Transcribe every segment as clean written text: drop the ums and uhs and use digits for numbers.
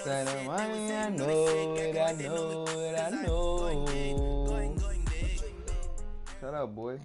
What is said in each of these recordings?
I know it, I know it, I know. Shut up, boy.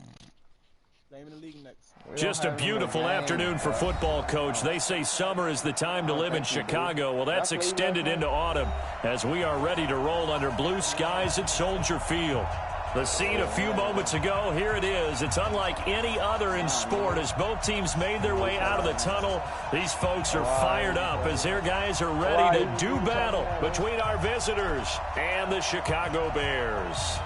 Just a beautiful afternoon for football, Coach. They say summer is the time to live in Chicago. Well, that's extended into autumn as we are ready to roll under blue skies at Soldier Field. The scene a few moments ago, here it is. It's unlike any other in sport as both teams made their way out of the tunnel. These folks are fired up as their guys are ready to do battle between our visitors and the Chicago Bears.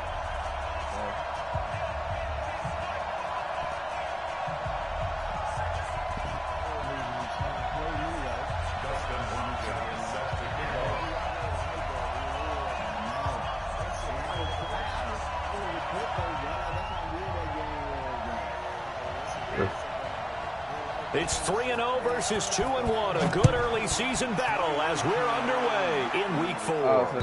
It's 3-0 versus 2-1. A good early season battle as we're underway in Week 4. So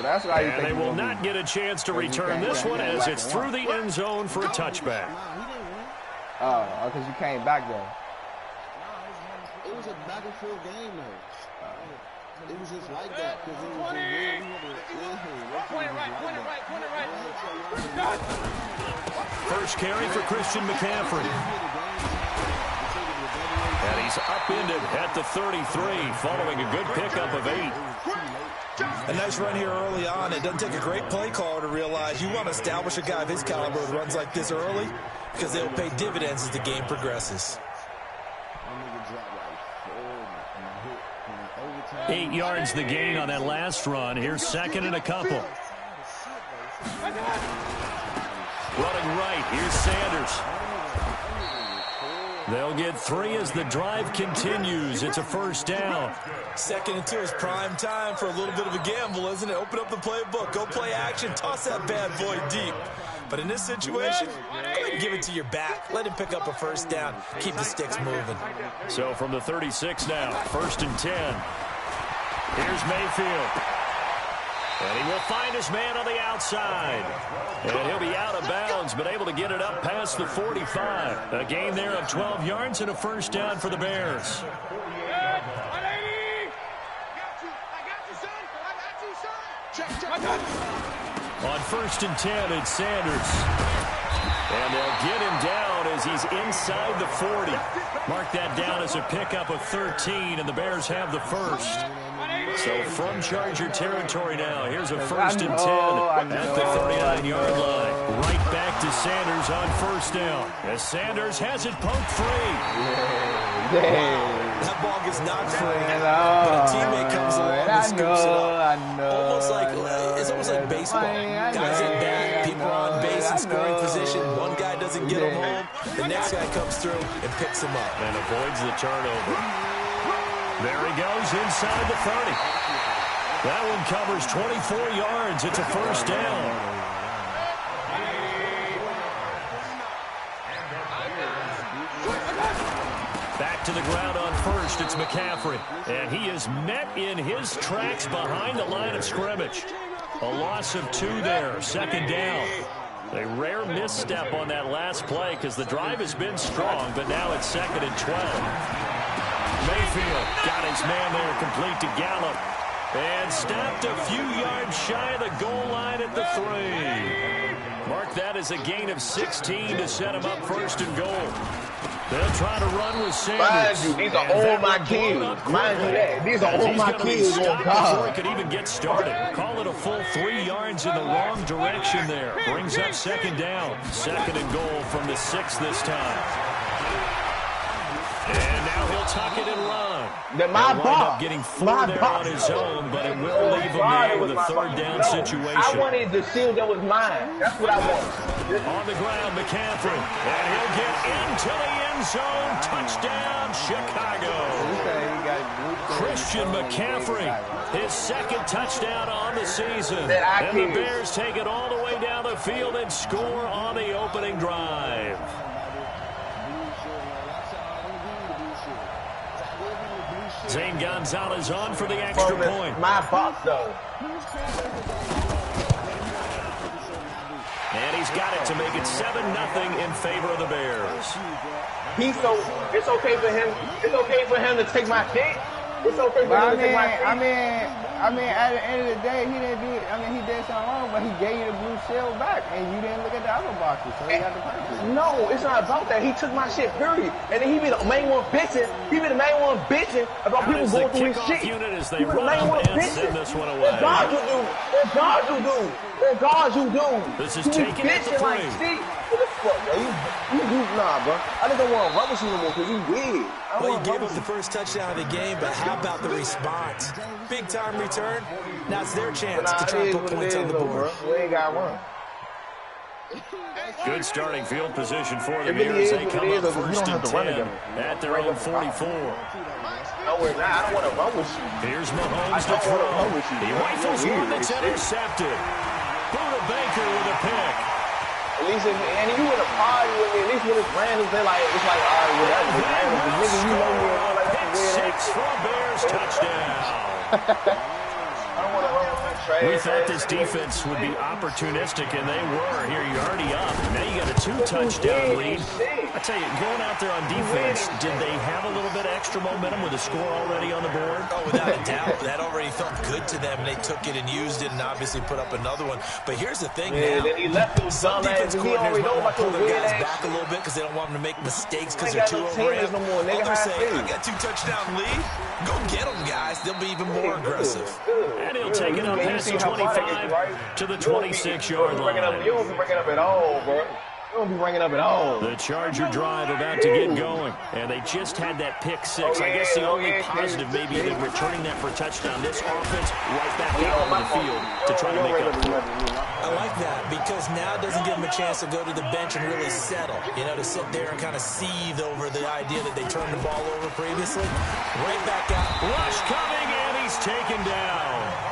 that's why you think they will not get a chance to return this one as it's through the end zone for a touchback. Because you came back there. It was a back and forth game though. It was just like that because it was point it right. First carry for Christian McCaffrey. And he's upended at the 33 following a good pickup of 8. A nice run here early on. It doesn't take a great play caller to realize you want to establish a guy of his caliber with runs like this early because they'll pay dividends as the game progresses. 8 yards the gain on that last run. Here's second and a couple. Running right. Here's Sanders. They'll get 3 as the drive continues. It's a first down. 2nd and 2 is prime time for a little bit of a gamble, isn't it? Open up the playbook. Go play action. Toss that bad boy deep. But in this situation, go ahead and give it to your back. Let him pick up a first down. Keep the sticks moving. So from the 36 now, 1st and 10. Here's Mayfield. And he will find his man on the outside. And he'll be out of bounds, but able to get it up past the 45. A gain there of 12 yards and a first down for the Bears. On 1st and 10, it's Sanders. And they'll get him down as he's inside the 40. Mark that down as a pickup of 13, and the Bears have the first. So from Charger territory now, here's a 1st and 10 at the 39-yard line. Right back to Sanders on 1st down. As Sanders has it poked free. That ball gets knocked free, but a teammate comes along and scoops it up. It's almost like baseball. Guys in back, people are on base in scoring position. One guy doesn't get him home. The next guy comes through and picks him up. And avoids the turnover. There he goes inside the 30. That one covers 24 yards. It's a first down. Back to the ground on 1st. It's McCaffrey. And he is met in his tracks behind the line of scrimmage. A loss of 2 there. 2nd down. A rare misstep on that last play because the drive has been strong, but now it's 2nd and 12. Mayfield got his man there complete to Gallup. And stopped a few yards shy of the goal line at the 3. Mark that as a gain of 16 to set him up 1st and goal. They'll try to run with Sanders. Mind you, these are all my kids. Mind you that. These are all my kids. Before he could even get started. Call it a full 3 yards in the wrong direction there. Brings up 2nd down. 2nd and goal from the 6 this time. And now he'll tuck it and run. My wind up getting 4 there on his own, but it will leave him there with a 3rd down situation. I wanted the shield that was mine. That's what I wanted. On the ground, McCaffrey. And he'll get into the end zone. Touchdown, Chicago. Christian McCaffrey, his 2nd touchdown on the season. And the Bears take it all the way down the field and score on the opening drive. Zane Gonzalez on for the extra point. My box, though. And he's got it to make it 7-0 in favor of the Bears. It's okay for him. It's okay for him to take my kick. It's okay for him to take my I mean, at the end of the day, he didn't do it. I mean, he did something wrong, but he gave you the blue shield back, and you didn't look at the other boxes, so he got the purple. No, it's not about that. He took my shit, period. And then he be the main one bitching. He be the main one bitching about people going through his shit. Unit as they he be the main one bitching. This one away. What God you do? What God you do? What God you do? This is taking it to like, see? What the fuck, bro? You nah, bro. I just don't want to run with you no more because you weird. Well, he gave up the first touchdown of the game, but how about the response? Big time return. Now it's their chance to try to put points on the board. We ain't got one. Good starting field position for them here as they come up first and 10 at their own 44. No, we're not. I don't want to run with you. Here's Mahomes to throw. He rifles one that's intercepted. Buda Baker with a pick. At least if and you in a party with me, at least when it's random, they like it's like all right, whatever. It's random. But nigga, you know me, and like that's weird. 6 for a Bears touchdown. I don't want to run with that trade. We thought this defense would be opportunistic, and they were. Here, you're already up. Now you got a 2-touchdown lead. I tell you, going out there on defense, did they have a little bit of extra momentum with a score already on the board? Oh, without a doubt. That already felt good to them. They took it and used it and obviously put up another one. But here's the thing now. Then he left those some defense coordinators might want to pull their guys back a little bit because they don't want them to make mistakes because they're too overrated. Others say, I got 2-touchdown lead. Go get them, guys. They'll be even more aggressive. And he'll take it up past the 25 to the 26-yard line. You don't be bringing up at all, bro. You don't be bringing up at all. The Charger drive about to get going, and they just had that pick 6. I guess the only positive maybe they're returning that for a touchdown. This offense right back out on the field to try to make up for it. I like that because now it doesn't give them a chance to go to the bench and really settle. You know, to sit there and kind of seethe over the idea that they turned the ball over previously. Right back out. Rush coming, and he's taken down.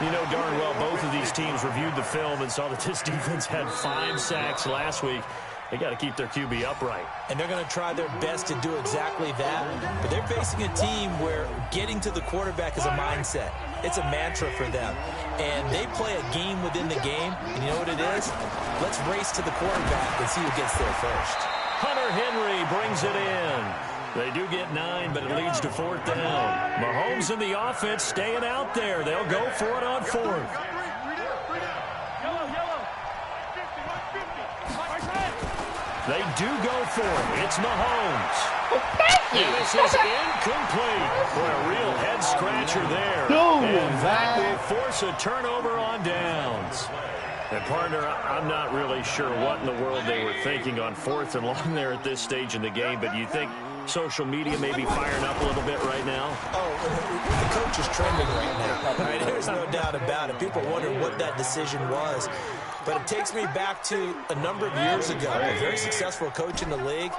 You know darn well both of these teams reviewed the film and saw that this defense had 5 sacks last week. They got to keep their QB upright. And they're going to try their best to do exactly that. But they're facing a team where getting to the quarterback is a mindset. It's a mantra for them. And they play a game within the game. And you know what it is? Let's race to the quarterback and see who gets there first. Hunter Henry brings it in. They do get 9, but it leads to 4th down. Mahomes and the offense staying out there. They'll go for it on 4th. They do go for it. It's Mahomes. And this is incomplete. Boy, a real head-scratcher there. And that will force a turnover on downs. And, partner, I'm not really sure what in the world they were thinking on 4th and long there at this stage in the game, but you think social media may be firing up a little bit right now? Oh, the coach is trending right now. Right? There's no doubt about it. People wonder what that decision was. But it takes me back to a number of years ago. A very successful coach in the league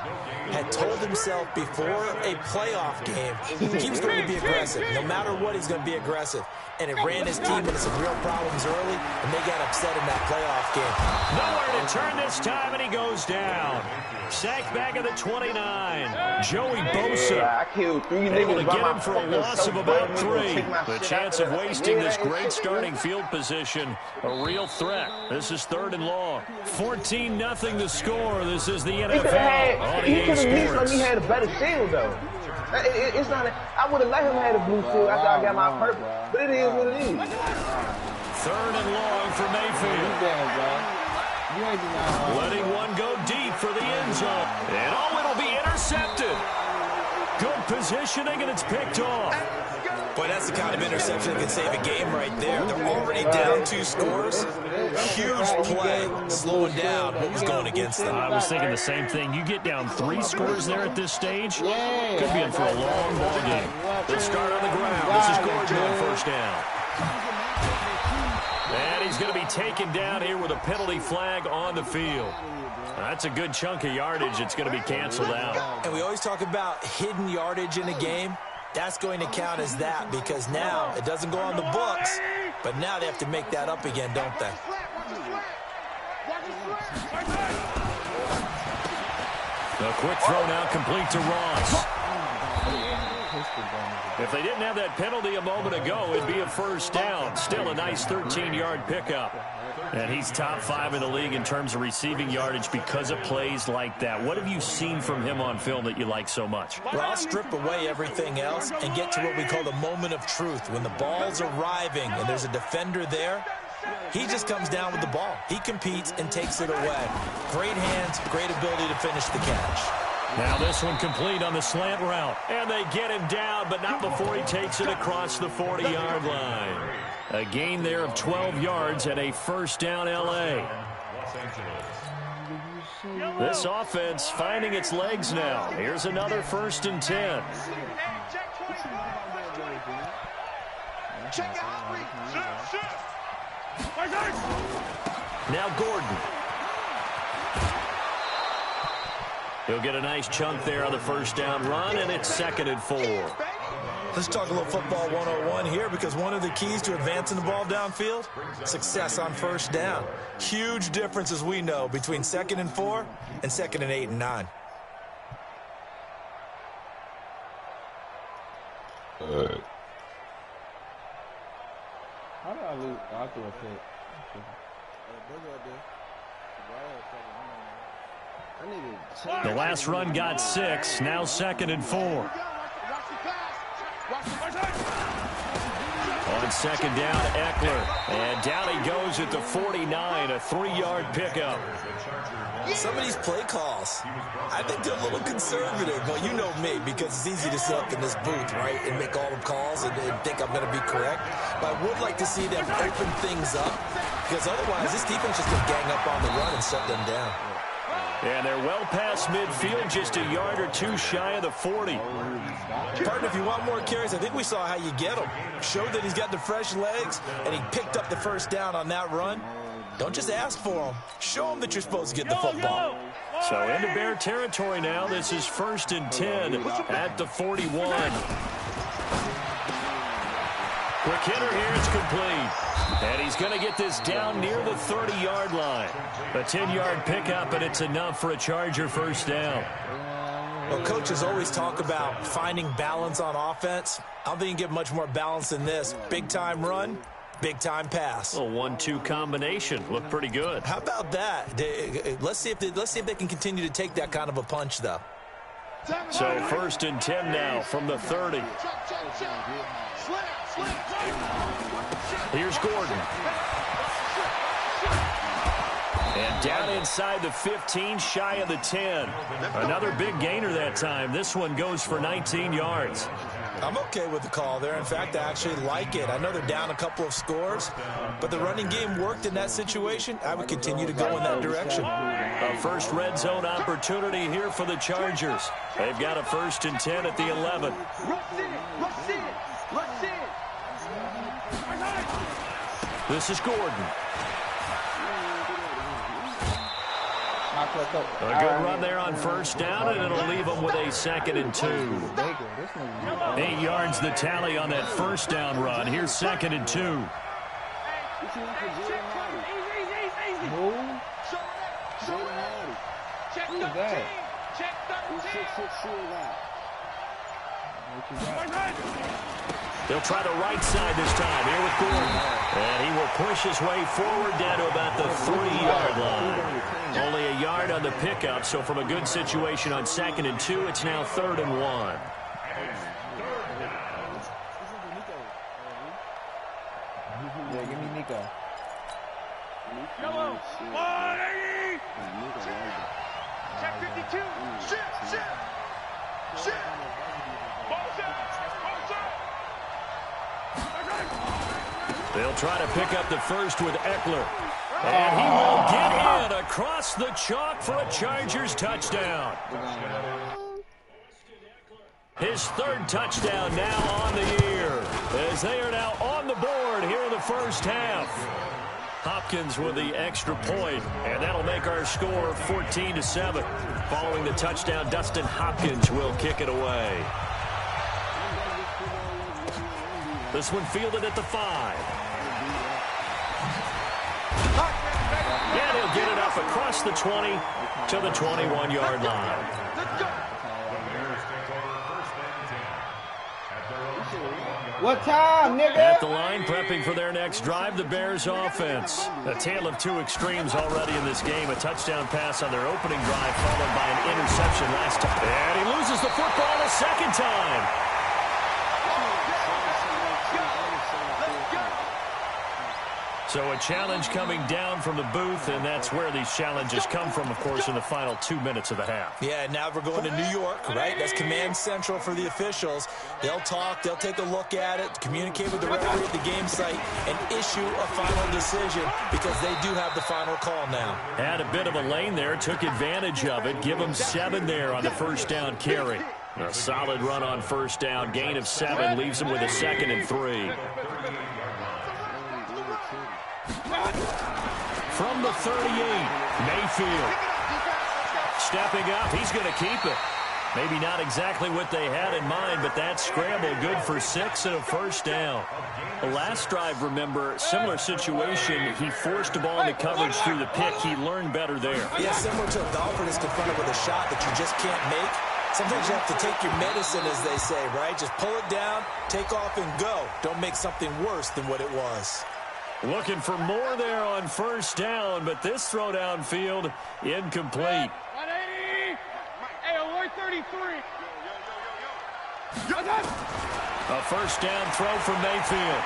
had told himself before a playoff game he was going to be aggressive. No matter what, he's going to be aggressive. And it ran his team into some real problems early, and they got upset in that playoff game. Nowhere to turn this time, and he goes down. Sacked back at the 29. Joey Bosa. I killed 3 niggas. Able to get him for a loss of about 3. The chance of wasting this great starting field position, a real threat. This is 3rd and long. 14-0 the score. This is the NFL. He could have at least let me have a better shield, though. It's not. I would have let him have a blue shield after I got my purple. But it is what it is. 3rd and long for Mayfield. Letting one go deep for the end zone. And it'll be intercepted. Good positioning, and it's picked off. Boy, that's the kind of interception that can save a game right there. They're already down 2 scores. Huge play, slowing down what was going against them. I was thinking the same thing. You get down 3 scores there at this stage, could be in for a long ball game. They'll start on the ground. This is Gordon on 1st down. And he's going to be taken down here with a penalty flag on the field. That's a good chunk of yardage. It's going to be canceled out. And we always talk about hidden yardage in a game. That's going to count as that because now it doesn't go on the books, but now they have to make that up again, don't they? A quick throw now complete to Ross. If they didn't have that penalty a moment ago, it'd be a 1st down. Still a nice 13-yard pickup. And he's top 5 in the league in terms of receiving yardage because of plays like that. What have you seen from him on film that you like so much? Well, I'll strip away everything else and get to what we call the moment of truth. When the ball's arriving and there's a defender there, he just comes down with the ball. He competes and takes it away. Great hands, great ability to finish the catch. Now this one complete on the slant route. And they get him down, but not before he takes it across the 40-yard line. A gain there of 12 yards and a first down L.A. This offense finding its legs now. Here's another 1st and 10. Now Gordon. He'll get a nice chunk there on the first down run, and it's 2nd and 4. Let's talk a little football 101 here, because one of the keys to advancing the ball downfield, success on first down. Huge difference, as we know, between 2nd and 4 and 2nd and 8 and 9. How did I lose? I threw a pick. The last run got 6. Now 2nd and 4. On 2nd down, Eckler. And down he goes at the 49, a 3-yard pickup. Some of these play calls, I think they're a little conservative. Well, you know me, because it's easy to sit up in this booth, right, and make all the calls and think I'm going to be correct. But I would like to see them open things up, because otherwise this defense just going to gang up on the run and shut them down. And they're well past midfield, just a yard or 2 shy of the 40. Partner, if you want more carries, I think we saw how you get him. Showed that he's got the fresh legs, and he picked up the first down on that run. Don't just ask for him. Show him that you're supposed to get the football. So into Bear territory now. This is 1st and 10 at the 41. Quick hitter here. It's complete. And he's going to get this down near the 30-yard line. A 10-yard pickup, and it's enough for a Charger first down. Well, coaches always talk about finding balance on offense. I don't think you can get much more balance than this. Big-time run, big-time pass. A 1-2 combination. Looked pretty good. How about that? Let's see if they can continue to take that kind of a punch, though. So 1st and 10 now from the 30. Here's Gordon. And down inside the 15, shy of the 10. Another big gainer that time. This one goes for 19 yards. I'm okay with the call there. In fact, I actually like it. I know they're down a couple of scores, but the running game worked in that situation. I would continue to go in that direction. A first red zone opportunity here for the Chargers. They've got a 1st and 10 at the 11. This is Gordon. A good run there on first down, and it'll leave them with a 2nd and 2. 8 yards the tally on that first down run. Here's 2nd and 2. They'll try the right side this time here with Gordon. And he will push his way forward down to about the 3-yard line. Only a yard on the pickup, so from a good situation on 2nd and 2, it's now 3rd and 1. Yeah, give me Nico. Yellow, 180. Check 52. Shit. They'll try to pick up the first with Eckler. And he will get in across the chalk for a Chargers touchdown. His 3rd touchdown now on the year, as they are now on the board here in the first half. Hopkins with the extra point, and that'll make our score 14-7. Following the touchdown, Dustin Hopkins will kick it away. This one fielded at the 5. And he'll get it up across the 20 to the 21-yard line. What time, nigga? At the line, prepping for their next drive, the Bears offense. A tale of two extremes already in this game. A touchdown pass on their opening drive, followed by an interception last time. And he loses the football a second time. So a challenge coming down from the booth, and that's where these challenges come from, of course, in the final 2 minutes of the half. Yeah, now we're going to New York, right? That's command central for the officials. They'll talk, they'll take a look at it, communicate with the referee at the game site, and issue a final decision because they do have the final call now. Had a bit of a lane there, took advantage of it. Give them 7 there on the first down carry. A solid run on first down, gain of 7, leaves them with a 2nd and 3. From the 38, Mayfield. Stepping up, he's going to keep it. Maybe not exactly what they had in mind, but that scramble good for 6 and a first down. The last drive, remember, similar situation. He forced the ball into coverage through the pick. He learned better there. Yeah, similar to a golfer that's confronted with a shot that you just can't make. Sometimes you have to take your medicine, as they say, right? Just pull it down, take off, and go. Don't make something worse than what it was. Looking for more there on first down, but this throw downfield incomplete. 180. Hey, 133. A first down throw for Mayfield.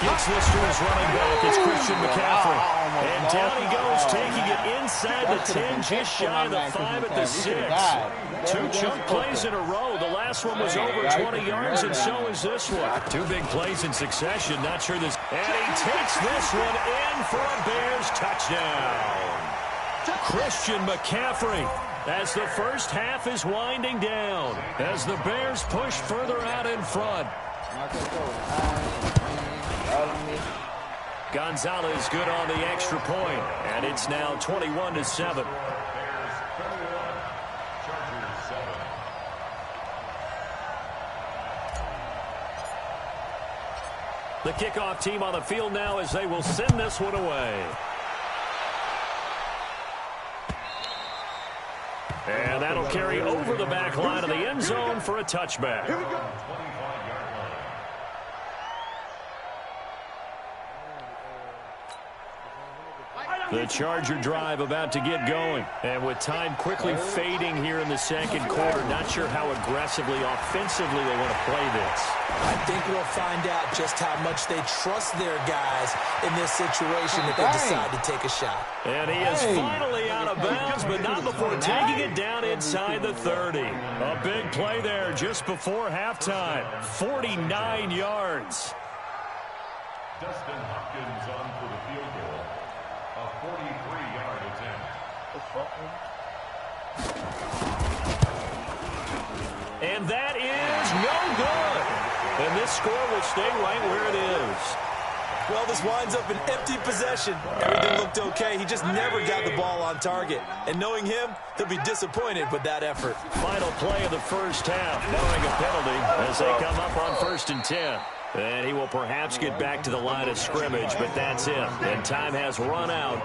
Gets this to his running back. It's Christian McCaffrey. And down he goes, taking it inside the 10, just shy of the 5 at the 6. 2 chunk plays in a row. The last one was over 20 yards, and so is this one. 2 big plays in succession. Not sure this. And he takes this one in for a Bears touchdown. Christian McCaffrey, as the first half is winding down, as the Bears push further out in front. Gonzalez good on the extra point, and it's now 21-7. The kickoff team on the field now as they will send this one away. And that'll carry over the back line of the end zone for a touchback. Here we go. The Charger drive about to get going. And with time quickly fading here in the second quarter, not sure how aggressively, offensively they want to play this. I think we'll find out just how much they trust their guys in this situation if they decide to take a shot. And he is finally out of bounds, but not before taking it down inside the 30. A big play there just before halftime. 49 yards. Dustin Hopkins on for the field goal. A 43-yard attempt. And that is no good. And this score will stay right where it is. Well, this winds up an empty possession. Everything looked okay. He just never got the ball on target. And knowing him, he'll be disappointed with that effort. Final play of the first half, barring a penalty as they come up on 1st and 10. And he will perhaps get back to the line of scrimmage, but that's it. And time has run out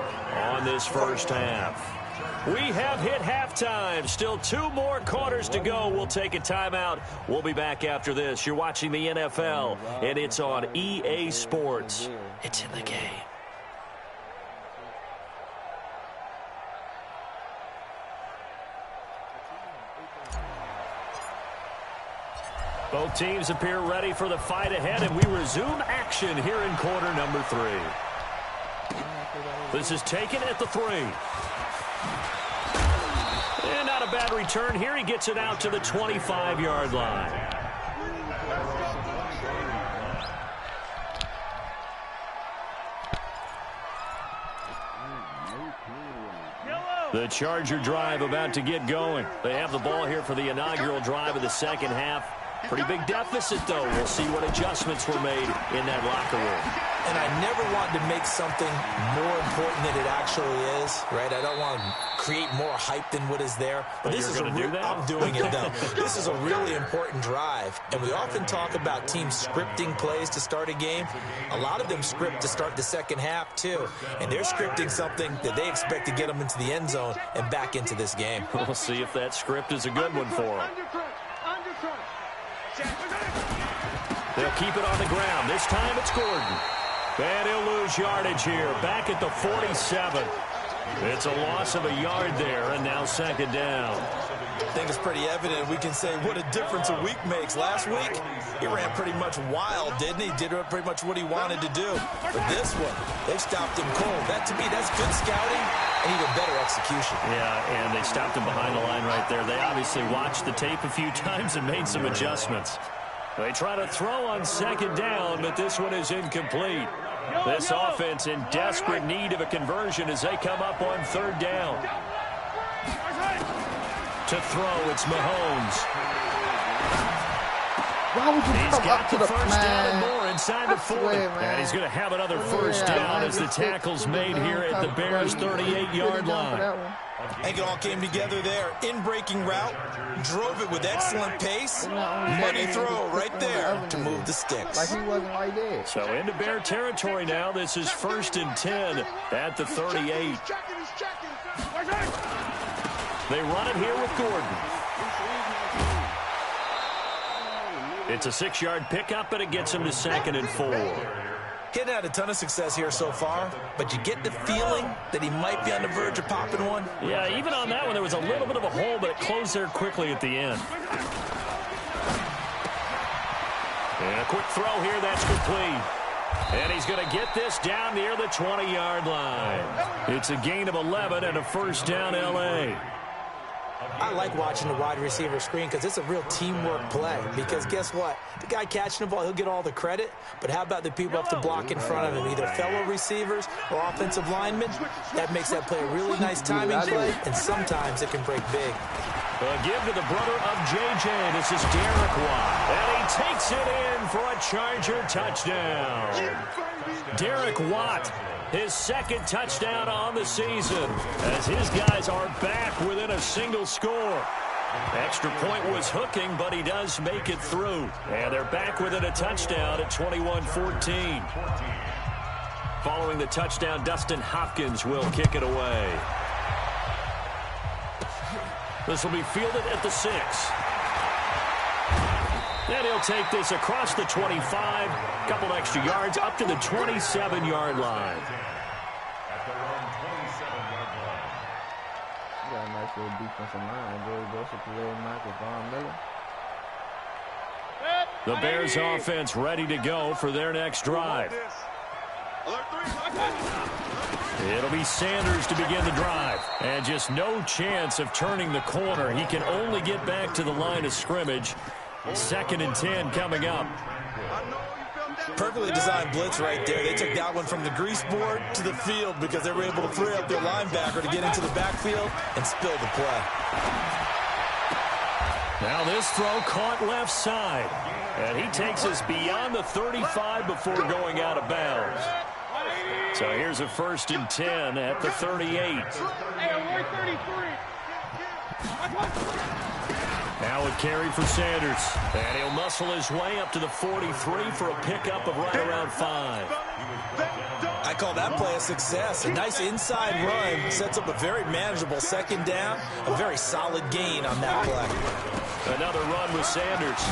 on this first half. We have hit halftime. Still 2 more quarters to go. We'll take a timeout. We'll be back after this. You're watching the NFL, and it's on EA Sports. It's in the game. Both teams appear ready for the fight ahead, and we resume action here in quarter number 3. This is taken at the 3. And not a bad return here. He gets it out to the 25-yard line. The Charger drive about to get going. They have the ball here for the inaugural drive of the second half. Pretty big deficit, though. We'll see what adjustments were made in that locker room. And I never want to make something more important than it actually is, right? I don't want to create more hype than what is there. But this is a real, I'm doing it, though. This is a really important drive. And we often talk about teams scripting plays to start a game. A lot of them script to start the second half, too. And they're scripting something that they expect to get them into the end zone and back into this game. We'll see if that script is a good one for them. They'll keep it on the ground. This time it's Gordon. And he'll lose yardage here. Back at the 47. It's a loss of a yard there, and now second down. I think it's pretty evident. We can say what a difference a week makes. Last week, he ran pretty much wild, didn't he? Did pretty much what he wanted to do. But this one, they've stopped him cold. That, to me, that's good scouting and even better execution. Yeah, and they stopped him behind the line right there. They obviously watched the tape a few times and made some adjustments. They try to throw on second down, but this one is incomplete. This offense in desperate need of a conversion as they come up on third down. To throw, it's Mahomes. He's got the first down and more inside the 40. And he's going to have another first down as the tackle's made here at the Bears' 38-yard line. I think it all came together there. In-breaking route, drove it with excellent pace. Money throw right there to move the sticks. Like he wasn't right there. So into Bear territory now. This is 1st and 10 at the 38. They run it here with Gordon. It's a 6-yard pickup, and it gets him to 2nd and 4. He hadn't had a ton of success here so far, but you get the feeling that he might be on the verge of popping one. Yeah, even on that one, there was a little bit of a hole, but it closed there quickly at the end. And a quick throw here, that's complete. And he's going to get this down near the 20-yard line. It's a gain of 11 and a first down, L.A. I like watching the wide receiver screen because it's a real teamwork play. Because guess what? The guy catching the ball, he'll get all the credit. But how about the people up to block in front of him, either fellow receivers or offensive linemen? That makes that play a really nice timing play, and sometimes it can break big. A give to the brother of J.J. This is Derek Watt. And he takes it in for a Charger touchdown. Derek Watt, his 2nd touchdown on the season, as his guys are back within a single score. Extra point was hooking, but he does make it through. And they're back within a touchdown at 21-14. Following the touchdown, Dustin Hopkins will kick it away. This will be fielded at the 6. And he'll take this across the 25, couple extra yards up to the 27-yard line. Got a nice little defensive line. Joey Joseph, Khalil Mack, and Von Miller. The Bears offense ready to go for their next drive. It'll be Sanders to begin the drive. And just no chance of turning the corner. He can only get back to the line of scrimmage. 2nd and 10 coming up. Perfectly designed blitz right there. They took that one from the grease board to the field because they were able to free up their linebacker to get into the backfield and spill the play. Now this throw caught left side. And he takes us beyond the 35 before going out of bounds. So here's a 1st and 10 at the 38. Now a carry for Sanders. And he'll muscle his way up to the 43 for a pickup of right around 5. I call that play a success. A nice inside run sets up a very manageable 2nd down. A very solid gain on that play. Another run with Sanders.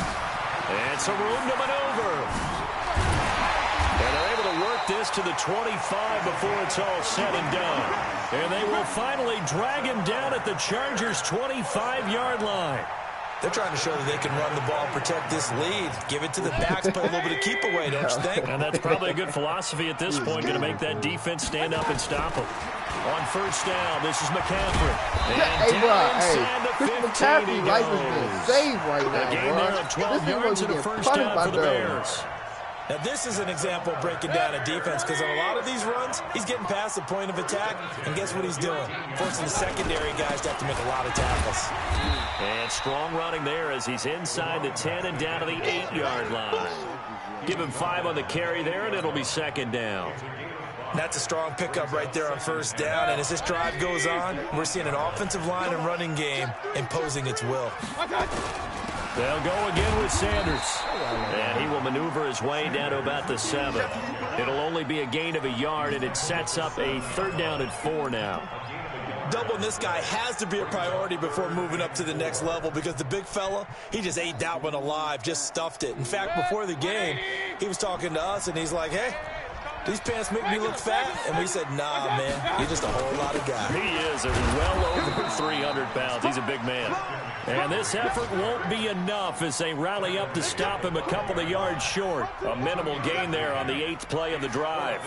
And some room to maneuver. And they're able to work this to the 25 before it's all said and done. And they will finally drag him down at the Chargers' 25-yard line. They're trying to show that they can run the ball and protect this lead. Give it to the backs, play a little bit of keep away, don't you think? And that's probably a good philosophy at this point, going to make that defense stand up and stop them. On 1st down, this is McCaffrey. And down inside the 15 McCaffrey life is being saved right now, a gain there of 12 yards and a first down for the Bears. Now, this is an example of breaking down a defense because on a lot of these runs, he's getting past the point of attack, and guess what he's doing? Forcing the secondary guys to have to make a lot of tackles. And strong running there as he's inside the 10 and down to the 8-yard line. Give him 5 on the carry there, and it'll be 2nd down. That's a strong pickup right there on 1st down, and as this drive goes on, we're seeing an offensive line and running game imposing its will. They'll go again with Sanders. And he will maneuver his way down to about the 7. It'll only be a gain of a yard, and it sets up a 3rd down and 4 now. doubling this guy has to be a priority before moving up to the next level because the big fella, he just ate that one alive, just stuffed it. In fact, before the game, he was talking to us, and he's like, hey, these pants make me look fat? And we said, nah, man, you're just a whole lot of guy. He is well over 300 pounds. He's a big man. And this effort won't be enough as they rally up to stop him a couple of yards short. A minimal gain there on the 8th play of the drive.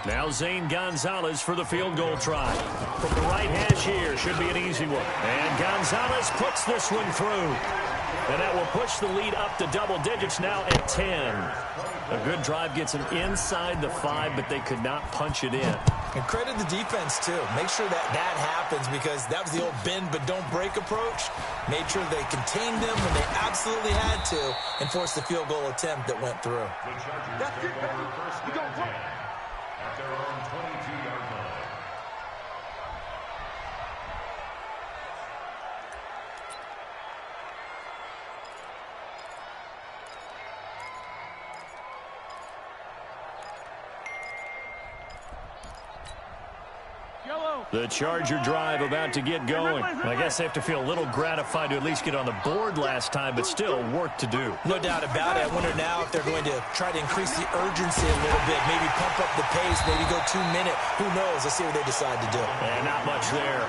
Now Zane Gonzalez for the field goal try. From the right hash here, should be an easy one. And Gonzalez puts this one through. And that will push the lead up to double digits now at 10. A good drive gets them inside the 5, but they could not punch it in. And credit the defense, too. Make sure that happens because that was the old bend but don't break approach. Made sure they contained them when they absolutely had to and forced the field goal attempt that went through. That's it, baby. You go at their own 22-yard line. The Charger drive about to get going. I guess they have to feel a little gratified to at least get on the board last time, but still work to do. No doubt about it. I wonder now if they're going to try to increase the urgency a little bit, maybe pump up the pace, maybe go 2-minute. Who knows? Let's see what they decide to do. And not much there.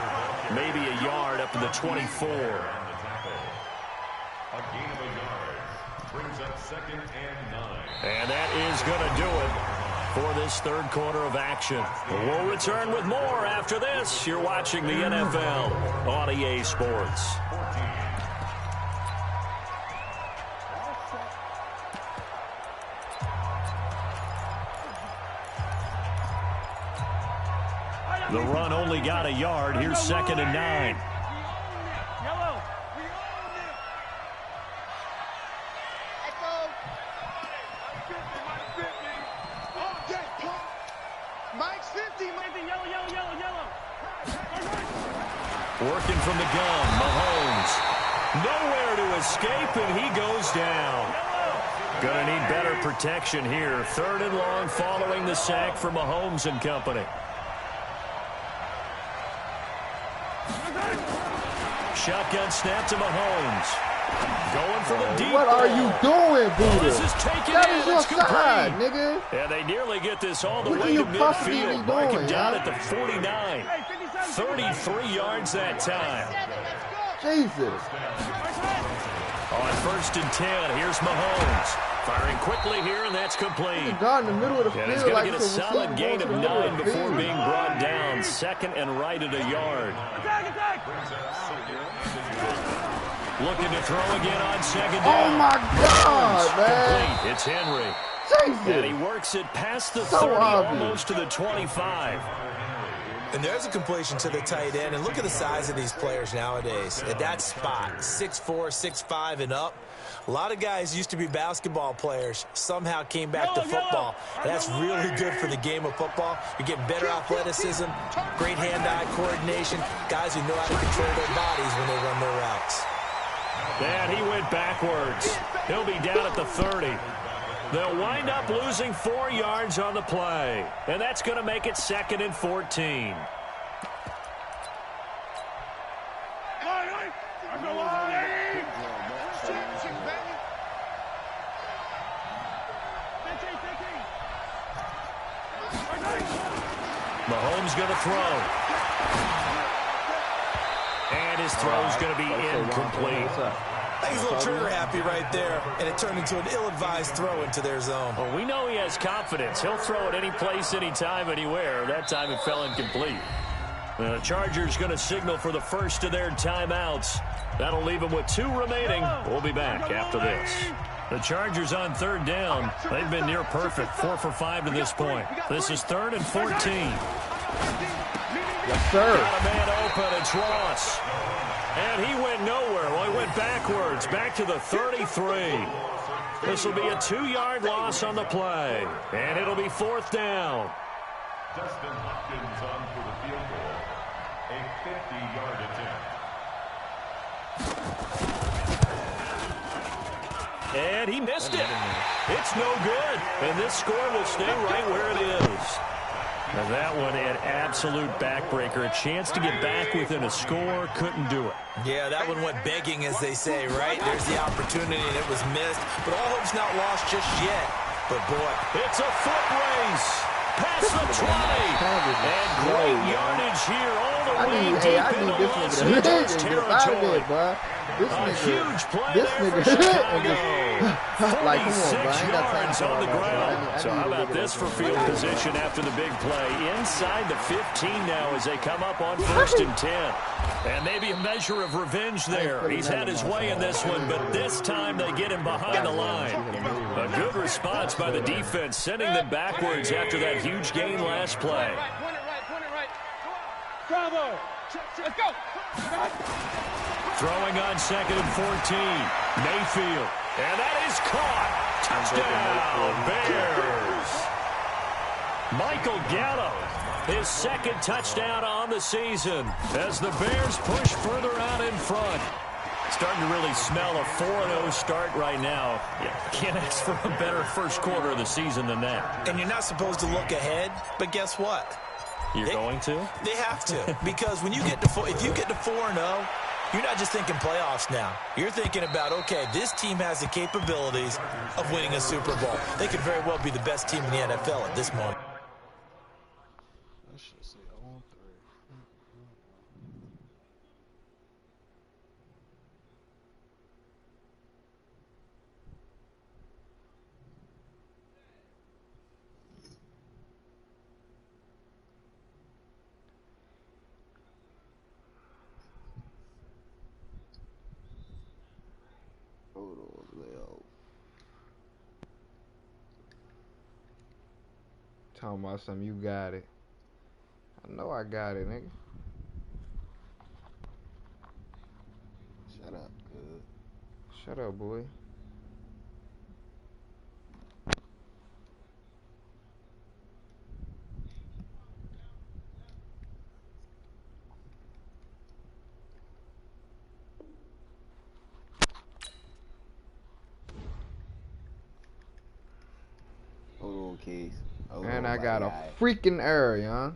Maybe a yard up to the 24. A gain of a yard brings up 2nd and 9. And that is going to do it for this third quarter of action. We'll return with more after this. You're watching the NFL on EA Sports. The run only got a yard. Here's 2nd and 9. Working from the gun, Mahomes. Nowhere to escape, and he goes down. Gonna need better protection here. 3rd and long following the sack for Mahomes and company. Shotgun snap to Mahomes. Going for the deep What ball. are you doing, Buddha? This is taken That in. is your It's complete. side, nigga. And they nearly get this all the What way are you to possibly midfield. Mark him doing, down y'all? at the 49. 33 yards that time. Jesus. On 1st and 10, here's Mahomes. Firing quickly here, and that's complete. God in the middle of the And he's field going like to get a it's a solid receiver gain going of to the middle 9 of the before field. being brought down. 2nd and right at a yard. Looking to throw again on 2nd down. Oh, my God, man. Complete. It's Henry. Jesus. And he works it past the So 30, obvious. almost to the 25. And there's a completion to the tight end. And look at the size of these players nowadays. At that spot, 6'4", 6'5", and up. A lot of guys used to be basketball players, somehow came back to football. And that's really good for the game of football. You're getting better athleticism, great hand-eye coordination, guys who know how to control their bodies when they run their routes. And he went backwards. He'll be down at the 30. They'll wind up losing 4 yards on the play. And that's going to make it 2nd and 14. Mahomes going to throw. And his throw's going to be incomplete. I think he's a little trigger happy right there, and it turned into an ill-advised throw into their zone. Well, we know he has confidence. He'll throw it any place, anytime, anywhere. That time it fell incomplete. The Chargers going to signal for the first of their timeouts. That'll leave them with 2 remaining. We'll be back after this. The Chargers on 3rd down. They've been near perfect, 4 for 5 to this point. This is 3rd and 14. Yes, sir. Got a man open. It's Ross. And he went nowhere. Well, he went backwards, back to the 33. This will be a 2-yard loss on the play. And it'll be 4th down. Dustin Hopkins on for the field goal. A 50-yard attempt. And he missed it. It's no good. And this score will stay right where it is. Now that one an absolute backbreaker. A chance to get back within a score. Couldn't do it. Yeah, that one went begging, as they say, right? There's the opportunity, and it was missed. But all hope's not lost just yet. But, boy, it's a foot race. Past the 20. And great yardage here all the way deep into Los Angeles territory. A huge play there for Chicago. 46 yards on the ground. So how about this for field position after the big play? Inside the 15 now as they come up on 1st and 10. And maybe a measure of revenge there. He's had his way in this one, but this time they get him behind the line. A good response by the defense, sending them backwards after that huge gain last play. Point it right. Bravo. Let's go. Throwing on 2nd and 14. Mayfield. And that is caught. Touchdown, Bears. Michael Gallup, his 2nd touchdown on the season as the Bears push further out in front. Starting to really smell a 4-0 start right now. You can't ask for a better first quarter of the season than that. And you're not supposed to look ahead, but guess what? You're going to? They have to, because when you get to if you get to 4-0, you're not just thinking playoffs now. You're thinking about, okay, this team has the capabilities of winning a Super Bowl. They could very well be the best team in the NFL at this moment. Talking about something, you got it. I know I got it, nigga. Shut up, good. Shut up, boy. Hold on, Keys. And I got a freaking error, y'all.